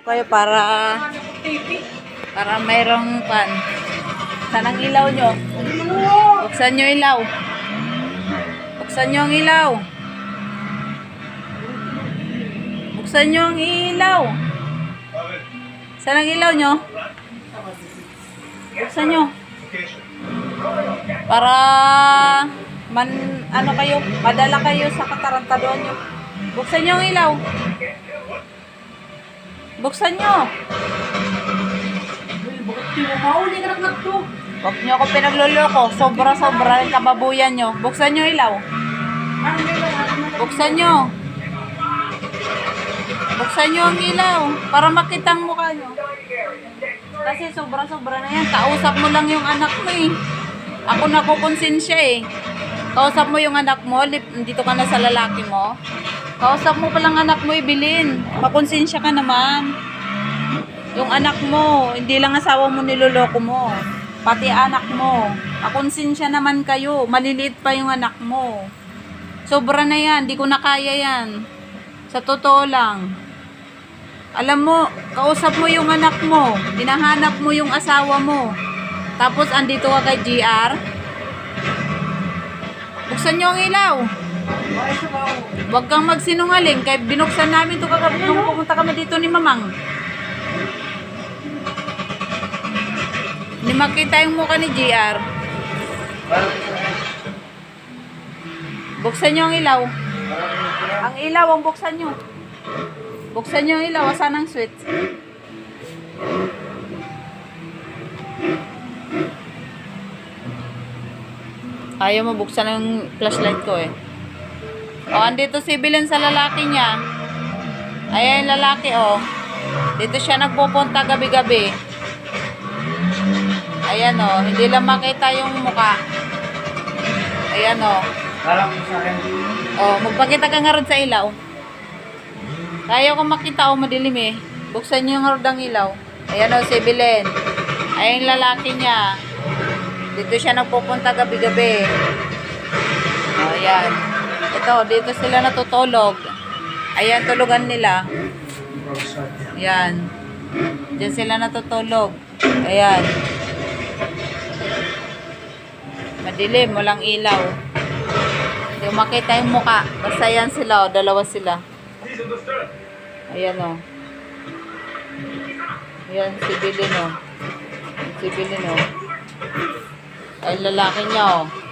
kayo para mayroong pan. Saan ang ilaw nyo? Buksan nyo ilaw. Buksan nyo ang ilaw. Buksan nyo ang ilaw. Saan ang ilaw nyo? Buksan nyo. Para ano kayo, padala kayo sa katarantaduan nyo. Buksan nyo ang ilaw. Buksan nyo. Huwag nyo ako pinagluloko. Sobra-sobra yung kababuyan nyo. Buksan nyo ilaw. Buksan nyo. Buksan nyo ang ilaw. Para makita ang mukha nyo. Kasi sobra-sobra na yan. Kausap mo lang yung anak mo eh. Ako nakukonsensya eh. Kausap mo yung anak mo. Dito ka na sa lalaki mo. Kausap mo palang anak mo ibilin. Makonsensya ka naman. Yung anak mo, hindi lang asawa mo niloloko mo. Pati anak mo. Makonsensya naman kayo. Maliliit pa yung anak mo. Sobra na yan. Di ko na kaya yan. Sa totoo lang. Alam mo, kausap mo yung anak mo. Hinahanap mo yung asawa mo. Tapos andito ka kay GR. Buksan nyo ang ilaw. Huwag kang magsinungaling. Kaya binuksan namin ito kagabi nung pumunta kami dito ni Mamang. Hindi makita yung mukha ni GR. Buksan nyo ang ilaw. Ang ilaw ang buksan nyo. Buksan nyo ang ilaw. Asan ang switch? Ayaw mo buksan ang flashlight ko eh. O, andito si Belen sa lalaki niya. Ayan yung lalaki o. Dito siya nagpupunta gabi-gabi. Ayan o. Hindi lang makita yung mukha. Ayan o. O, magpakita ka nga rin sa ilaw. Ayaw ko makita o madilim eh. Buksan niyo yung rodang ilaw. Ayan o si Belen. Ayan yung lalaki niya. Dito siya nagpupunta gabi-gabi. O, ayan. Ito, dito sila natutulog. Ayan, tulugan nila. Ayan. Diyan sila natutulog. Ayan. Madilim, walang ilaw. Hindi mo makita yung muka. Basta yan sila, o. Dalawa sila. Ayan, o. Ayan, si Belen, o. Si Belen, o. Ay, lalaki niya, o.